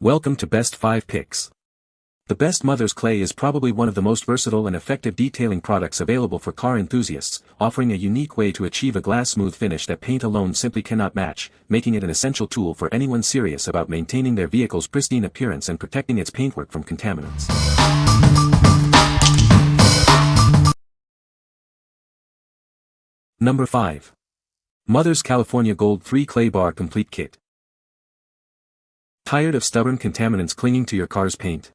Welcome to Best 5 Picks. The Best Mother's Clay is probably one of the most versatile and effective detailing products available for car enthusiasts, offering a unique way to achieve a glass-smooth finish that paint alone simply cannot match, making it an essential tool for anyone serious about maintaining their vehicle's pristine appearance and protecting its paintwork from contaminants. Number 5. Mother's California Gold 3 Clay Bar Complete Kit. Tired of stubborn contaminants clinging to your car's paint?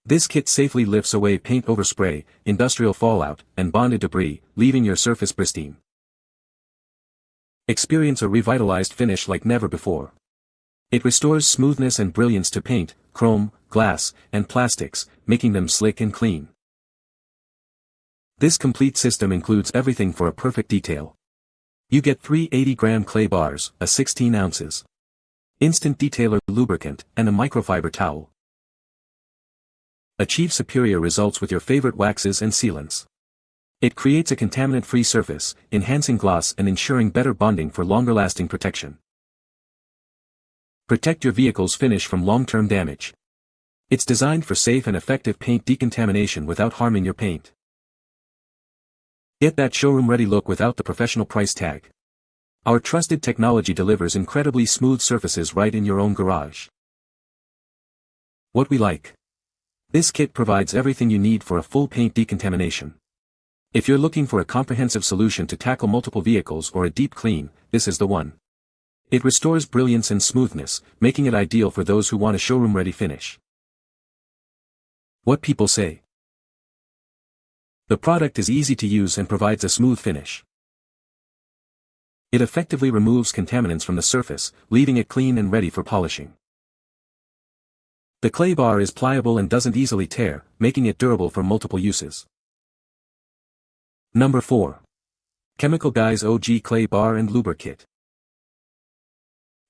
This kit safely lifts away paint overspray, industrial fallout, and bonded debris, leaving your surface pristine. Experience a revitalized finish like never before. It restores smoothness and brilliance to paint, chrome, glass, and plastics, making them slick and clean. This complete system includes everything for a perfect detail. You get 3 80-gram clay bars, a 16 ounces. Instant detailer lubricant, and a microfiber towel. Achieve superior results with your favorite waxes and sealants. It creates a contaminant-free surface, enhancing gloss and ensuring better bonding for longer-lasting protection. Protect your vehicle's finish from long-term damage. It's designed for safe and effective paint decontamination without harming your paint. Get that showroom-ready look without the professional price tag. Our trusted technology delivers incredibly smooth surfaces right in your own garage. What we like. This kit provides everything you need for a full paint decontamination. If you're looking for a comprehensive solution to tackle multiple vehicles or a deep clean, this is the one. It restores brilliance and smoothness, making it ideal for those who want a showroom-ready finish. What people say. The product is easy to use and provides a smooth finish. It effectively removes contaminants from the surface, leaving it clean and ready for polishing. The clay bar is pliable and doesn't easily tear, making it durable for multiple uses. Number 4. Chemical Guys OG Clay Bar and Luber Kit.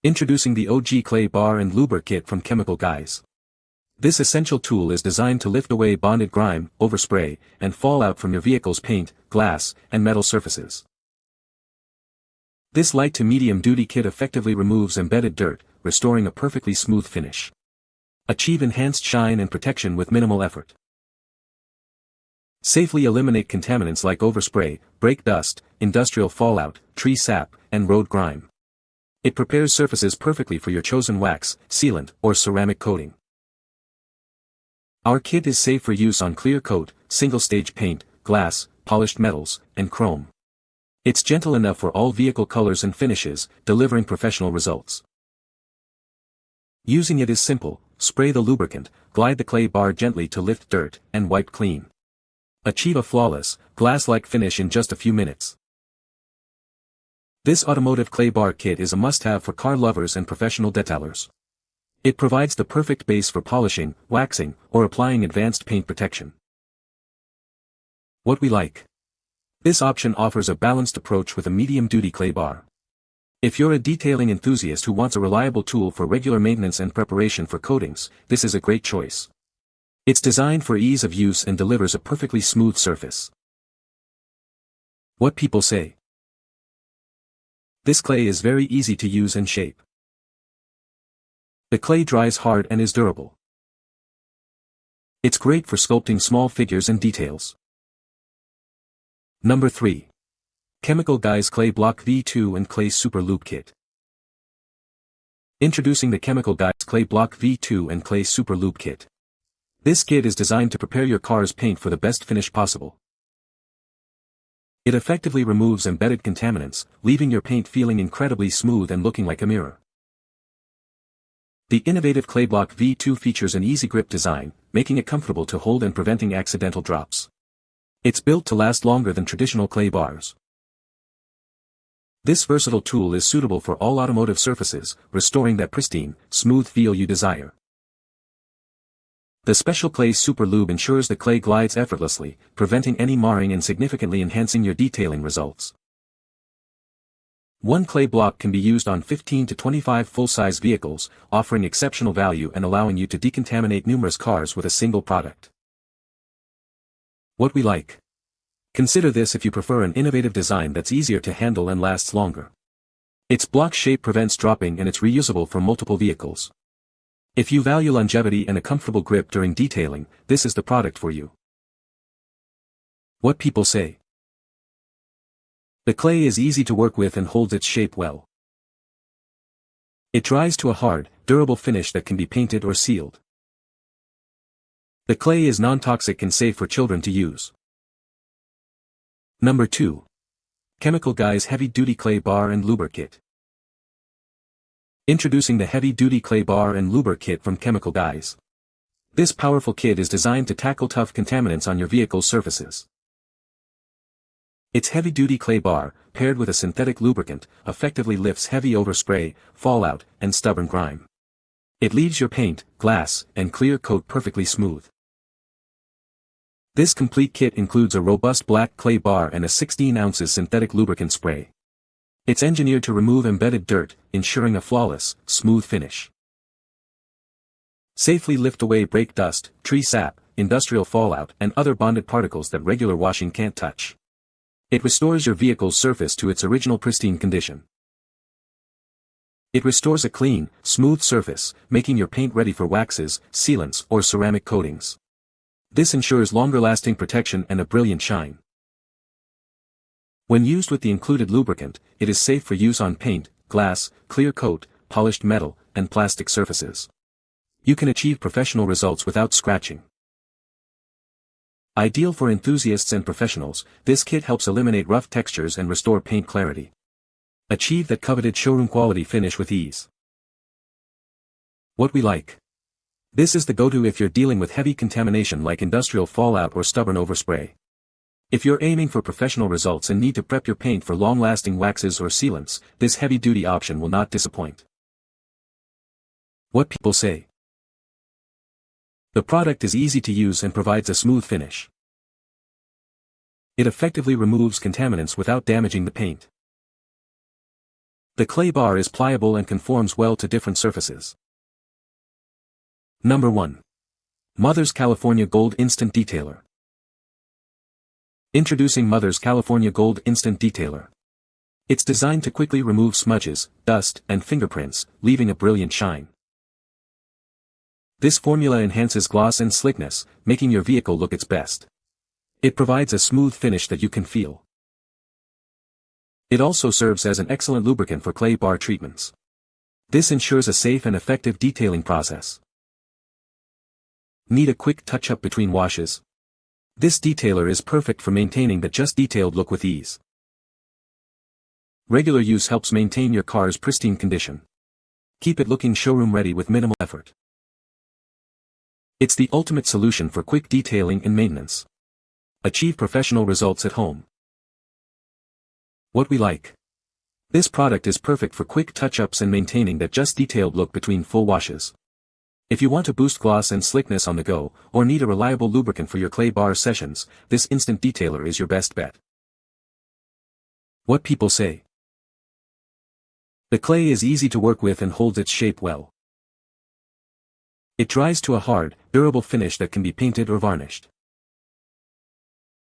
Introducing the OG Clay Bar and Luber Kit from Chemical Guys. This essential tool is designed to lift away bonded grime, overspray, and fallout from your vehicle's paint, glass, and metal surfaces. This light to medium-duty kit effectively removes embedded dirt, restoring a perfectly smooth finish. Achieve enhanced shine and protection with minimal effort. Safely eliminate contaminants like overspray, brake dust, industrial fallout, tree sap, and road grime. It prepares surfaces perfectly for your chosen wax, sealant, or ceramic coating. Our kit is safe for use on clear coat, single-stage paint, glass, polished metals, and chrome. It's gentle enough for all vehicle colors and finishes, delivering professional results. Using it is simple: spray the lubricant, glide the clay bar gently to lift dirt, and wipe clean. Achieve a flawless, glass-like finish in just a few minutes. This automotive clay bar kit is a must-have for car lovers and professional detailers. It provides the perfect base for polishing, waxing, or applying advanced paint protection. What we like. This option offers a balanced approach with a medium-duty clay bar. If you're a detailing enthusiast who wants a reliable tool for regular maintenance and preparation for coatings, this is a great choice. It's designed for ease of use and delivers a perfectly smooth surface. What people say. This clay is very easy to use and shape. The clay dries hard and is durable. It's great for sculpting small figures and details. Number 3. Chemical Guys Clay Block V2 and Clay Super Lube Kit. Introducing the Chemical Guys Clay Block V2 and Clay Super Lube Kit. This kit is designed to prepare your car's paint for the best finish possible. It effectively removes embedded contaminants, leaving your paint feeling incredibly smooth and looking like a mirror. The innovative Clay Block V2 features an easy grip design, making it comfortable to hold and preventing accidental drops. It's built to last longer than traditional clay bars. This versatile tool is suitable for all automotive surfaces, restoring that pristine, smooth feel you desire. The special Clay Super Lube ensures the clay glides effortlessly, preventing any marring and significantly enhancing your detailing results. One clay block can be used on 15 to 25 full-size vehicles, offering exceptional value and allowing you to decontaminate numerous cars with a single product. What we like. Consider this if you prefer an innovative design that's easier to handle and lasts longer. Its block shape prevents dropping and it's reusable for multiple vehicles. If you value longevity and a comfortable grip during detailing, this is the product for you. What people say. The clay is easy to work with and holds its shape well. It dries to a hard, durable finish that can be painted or sealed. The clay is non-toxic and safe for children to use. Number 2. Chemical Guy's Heavy-Duty Clay Bar and Luber Kit. Introducing the Heavy-Duty Clay Bar and Luber Kit from Chemical Guys. This powerful kit is designed to tackle tough contaminants on your vehicle's surfaces. Its heavy-duty clay bar, paired with a synthetic lubricant, effectively lifts heavy overspray, fallout, and stubborn grime. It leaves your paint, glass, and clear coat perfectly smooth. This complete kit includes a robust black clay bar and a 16 ounces synthetic lubricant spray. It's engineered to remove embedded dirt, ensuring a flawless, smooth finish. Safely lift away brake dust, tree sap, industrial fallout, and other bonded particles that regular washing can't touch. It restores your vehicle's surface to its original pristine condition. It restores a clean, smooth surface, making your paint ready for waxes, sealants, or ceramic coatings. This ensures longer-lasting protection and a brilliant shine. When used with the included lubricant, it is safe for use on paint, glass, clear coat, polished metal, and plastic surfaces. You can achieve professional results without scratching. Ideal for enthusiasts and professionals, this kit helps eliminate rough textures and restore paint clarity. Achieve that coveted showroom quality finish with ease. What we like. This is the go-to if you're dealing with heavy contamination like industrial fallout or stubborn overspray. If you're aiming for professional results and need to prep your paint for long-lasting waxes or sealants, this heavy-duty option will not disappoint. What people say. The product is easy to use and provides a smooth finish. It effectively removes contaminants without damaging the paint. The clay bar is pliable and conforms well to different surfaces. Number 1. Mother's California Gold Instant Detailer. Introducing Mother's California Gold Instant Detailer. It's designed to quickly remove smudges, dust, and fingerprints, leaving a brilliant shine. This formula enhances gloss and slickness, making your vehicle look its best. It provides a smooth finish that you can feel. It also serves as an excellent lubricant for clay bar treatments. This ensures a safe and effective detailing process. Need a quick touch-up between washes? This detailer is perfect for maintaining that just detailed look with ease. Regular use helps maintain your car's pristine condition. Keep it looking showroom ready with minimal effort. It's the ultimate solution for quick detailing and maintenance. Achieve professional results at home. What we like. This product is perfect for quick touch-ups and maintaining that just detailed look between full washes. If you want to boost gloss and slickness on the go, or need a reliable lubricant for your clay bar sessions, this instant detailer is your best bet. What people say. The clay is easy to work with and holds its shape well. It dries to a hard, durable finish that can be painted or varnished.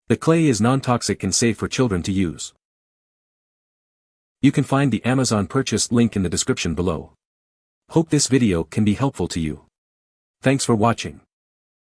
The clay is non-toxic and safe for children to use. You can find the Amazon purchase link in the description below. Hope this video can be helpful to you. Thanks for watching.